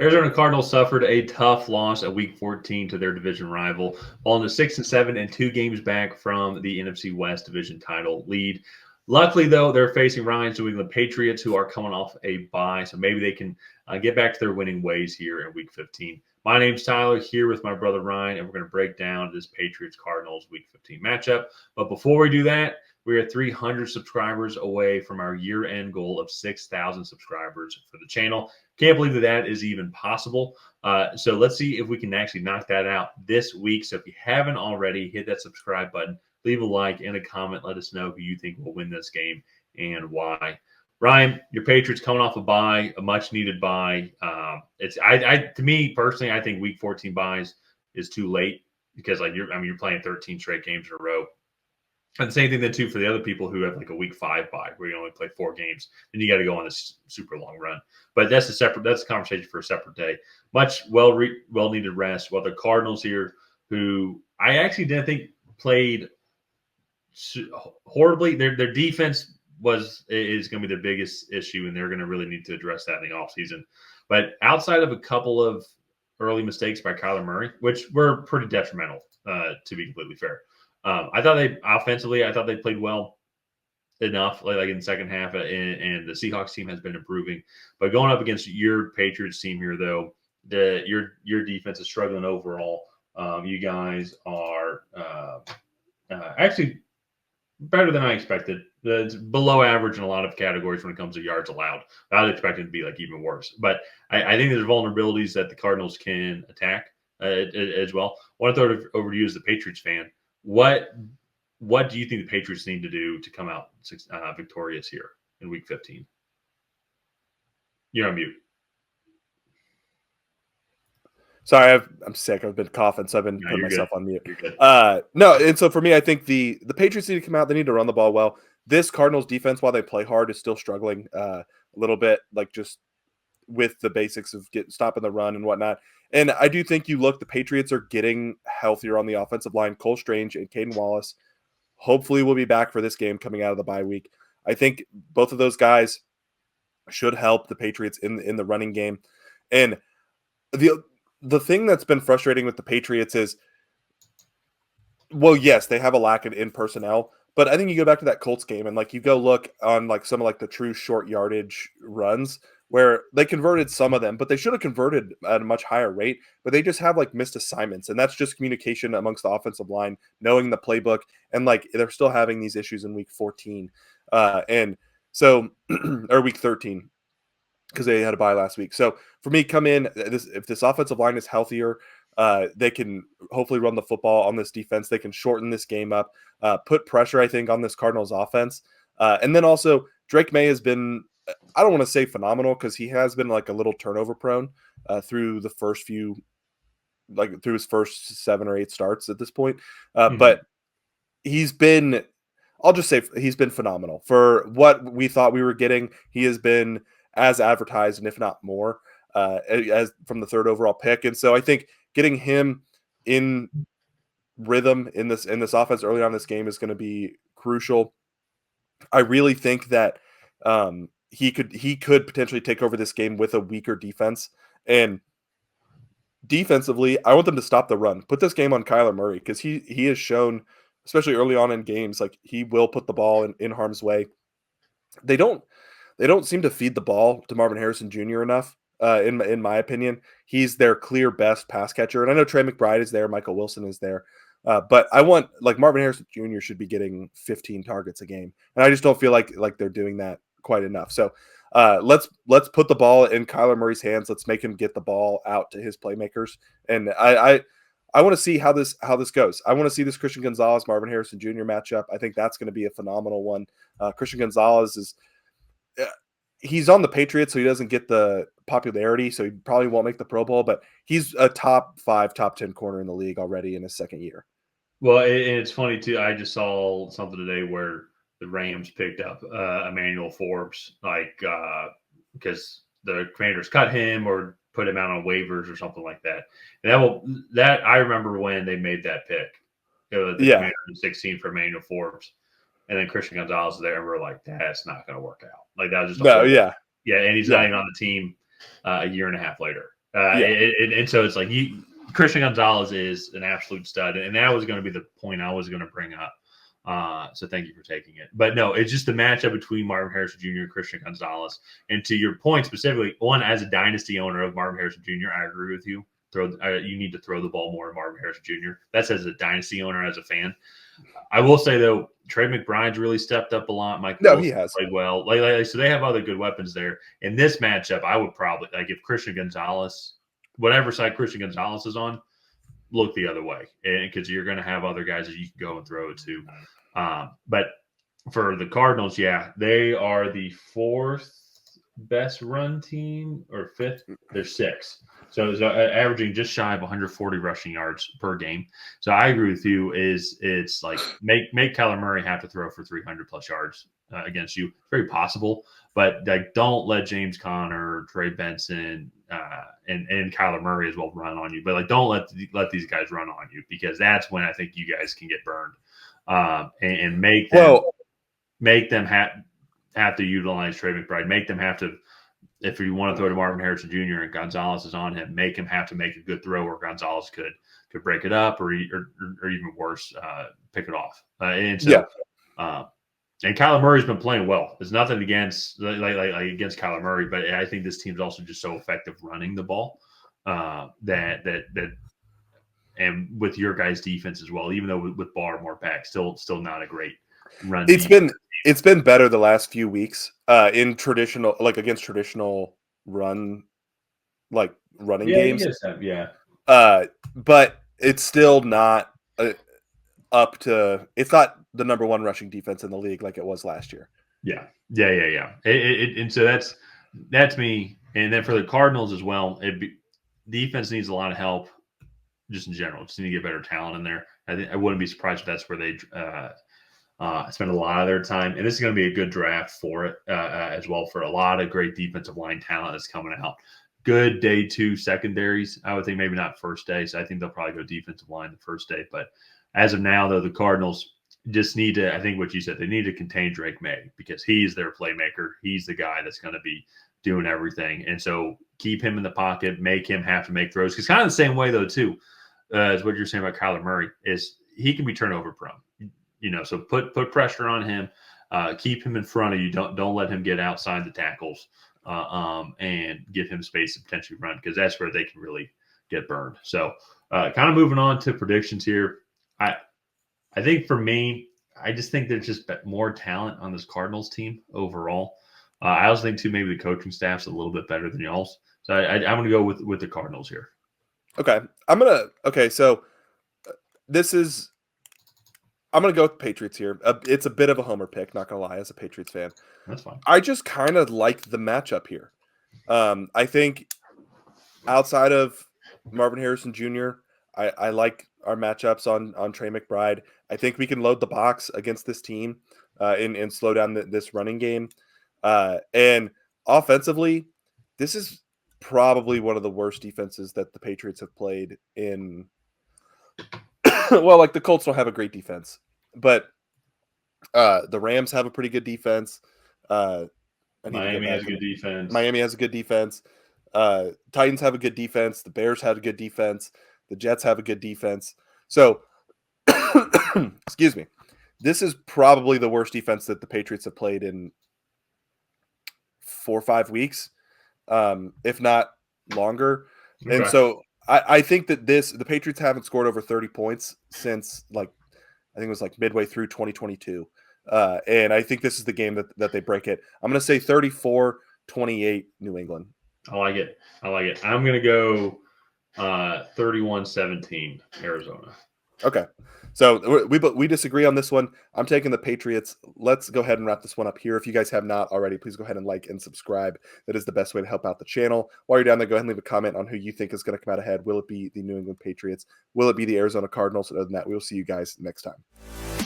Arizona Cardinals suffered a tough loss at Week 14 to their division rival, falling to 6-7 and 2 games back from the NFC West division title lead. Luckily, though, they're facing Ryan's New England Patriots, who are coming off a bye, so maybe they can get back to their winning ways here in Week 15. My name's Tyler, here with my brother Ryan, and we're going to break down this Patriots-Cardinals Week 15 matchup. But before we do that, we are 300 subscribers away from our year-end goal of 6,000 subscribers for the channel. Can't believe that is even possible. So let's see if we can actually knock that out this week. So if you haven't already, hit that subscribe button, leave a like and a comment. Let us know who you think will win this game and why. Ryan, your Patriots coming off a bye, a much-needed bye. To me personally, I think Week 14 buys is too late because you're playing 13 straight games in a row. And the same thing then too for the other people who have like a Week 5 bye where you only play 4 games, then you got to go on this super long run. But that's a conversation for a separate day. Much well needed rest. While the Cardinals here, who I actually didn't think played horribly, their defense is going to be the biggest issue, and they're going to really need to address that in the offseason. But outside of a couple of early mistakes by Kyler Murray, which were pretty detrimental, to be completely fair. I thought they played well enough, like in the second half, and the Seahawks team has been improving. But going up against your Patriots team here, though, your defense is struggling overall. You guys are actually better than I expected. It's below average in a lot of categories when it comes to yards allowed. I was expecting it to be like even worse. But I think there's vulnerabilities that the Cardinals can attack as well. I want to throw it over to you as the Patriots fan. What do you think the Patriots need to do to come out victorious here in Week 15? You're on mute. Sorry, I'm sick. I've been coughing, so I've been putting myself on mute. No, and so for me, I think the Patriots need to come out. They need to run the ball well. This Cardinals defense, while they play hard, is still struggling a little bit, like just with the basics of stopping the run and whatnot. And I do think the Patriots are getting healthier on the offensive line. Cole Strange and Caden Wallace hopefully will be back for this game coming out of the bye week. I think both of those guys should help the Patriots in the running game. And the thing that's been frustrating with the Patriots is, well, yes, they have a lack in personnel, but I think you go back to that Colts game and like you go look on like some of like the true short yardage runs where they converted some of them, but they should have converted at a much higher rate, but they just have like missed assignments. And that's just communication amongst the offensive line, knowing the playbook. And like, they're still having these issues in Week 14. And so, or Week 13, because they had a bye last week. So for me, come in, if this offensive line is healthier, they can hopefully run the football on this defense. They can shorten this game up, put pressure, I think, on this Cardinals offense. And then also Drake Maye has been, I don't want to say phenomenal because he has been like a little turnover prone through the first few, like through his first 7 or 8 starts at this point. But he's been, I'll just say he's been phenomenal for what we thought we were getting. He has been as advertised, and if not more, as from the 3rd overall pick. And so I think getting him in rhythm in this offense early on in this game is going to be crucial. I really think that he could potentially take over this game with a weaker defense. And defensively, I want them to stop the run. Put this game on Kyler Murray because he has shown, especially early on in games, like he will put the ball in harm's way. They don't seem to feed the ball to Marvin Harrison Jr. enough. In my opinion, he's their clear best pass catcher. And I know Trey McBride is there, Michael Wilson is there. But I want, like, Marvin Harrison Jr. should be getting 15 targets a game. And I just don't feel like they're doing that quite enough. So let's put the ball in Kyler Murray's hands. Let's make him get the ball out to his playmakers. And I want to see how this goes. I want to see this Christian Gonzalez, Marvin Harrison Jr. matchup. I think that's going to be a phenomenal one. Christian Gonzalez is he's on the Patriots, so he doesn't get the popularity, so he probably won't make the Pro Bowl, but he's a top 5, top 10 corner in the league already in his second year. Well, and it's funny too. I just saw something today where the Rams picked up Emmanuel Forbes, like because the Commanders cut him or put him out on waivers or something like that. And that I remember when they made that pick. The Commanders 16 for Emmanuel Forbes. And then Christian Gonzalez is there, and we're like, that's not going to work out. Like, that was just yeah. And he's not even on the team a year and a half later. And so it's like Christian Gonzalez is an absolute stud, and that was going to be the point I was going to bring up. So thank you for taking it. But no, it's just the matchup between Marvin Harrison Jr. and Christian Gonzalez. And to your point specifically, one, as a dynasty owner of Marvin Harrison Jr., I agree with you. You need to throw the ball more to Marvin Harrison Jr. That's as a dynasty owner, as a fan. I will say, though, Trey McBride's really stepped up a lot. Mike Wilson he has played well. So they have other good weapons there. In this matchup, I would probably, if Christian Gonzalez, whatever side Christian Gonzalez is on, look the other way, because you're going to have other guys that you can go and throw it to. But for the Cardinals, they are the fourth best run team, or fifth. They're sixth. So it's averaging just shy of 140 rushing yards per game. So I agree with you. It's like make Kyler Murray have to throw for 300 plus yards against you. It's very possible, but don't let James Conner, Trey Benson, and Kyler Murray as well run on you. But don't let these guys run on you, because that's when I think you guys can get burned, and make them have to utilize Trey McBride. Make them have to. If you want to throw to Marvin Harrison Jr. and Gonzalez is on him, make him have to make a good throw where Gonzalez could break it up, or even worse, pick it off. And Kyler Murray's been playing well. There's nothing against against Kyler Murray, but I think this team's also just so effective running the ball that and with your guys' defense as well. Even though with Barr more back, still not a great run. It's been better the last few weeks in traditional, against traditional running games. But it's still not up to. It's not the number one rushing defense in the league like it was last year. Yeah. And so that's me. And then for the Cardinals as well, defense needs a lot of help, just in general. Just need to get better talent in there. I wouldn't be surprised if that's where they spend a lot of their time, and this is going to be a good draft for it as well, for a lot of great defensive line talent that's coming out. Good day two secondaries. I would think maybe not first day, so I think they'll probably go defensive line the first day. But as of now, though, the Cardinals just need to, I think what you said, they need to contain Drake Maye, because he's their playmaker. He's the guy that's going to be doing everything. And so keep him in the pocket, make him have to make throws. Because kind of the same way, though, too, as what you're saying about Kyler Murray, is he can be turnover prone. So put pressure on him, keep him in front of you. Don't let him get outside the tackles, and give him space to potentially run, because that's where they can really get burned. So, kind of moving on to predictions here. I think for me, I just think there's just more talent on this Cardinals team overall. I also think too maybe the coaching staff's a little bit better than y'all's. So I'm going to go with the Cardinals here. Okay, so this is. I'm going to go with the Patriots here. It's a bit of a homer pick, not going to lie, as a Patriots fan. That's fine. I just kind of like the matchup here. I think outside of Marvin Harrison Jr., I like our matchups on Trey McBride. I think we can load the box against this team and slow down this running game. And offensively, this is probably one of the worst defenses that the Patriots have played in – well, the Colts don't have a great defense, but the Rams have a pretty good defense. Miami has a good defense. Miami has a good defense. Titans have a good defense. The Bears have a good defense. The Jets have a good defense. So, excuse me, this is probably the worst defense that the Patriots have played in 4 or 5 weeks, if not longer. Okay. And so I think that the Patriots haven't scored over 30 points since I think it was midway through 2022. And I think this is the game that they break it. I'm going to say 34-28 New England. I like it. I'm going to go 31-17 Arizona. Okay. So we disagree on this one. I'm taking the Patriots. Let's go ahead and wrap this one up here. If you guys have not already, please go ahead and like and subscribe. That is the best way to help out the channel. While you're down there, go ahead and leave a comment on who you think is going to come out ahead. Will it be the New England Patriots? Will it be the Arizona Cardinals? And other than that, we will see you guys next time.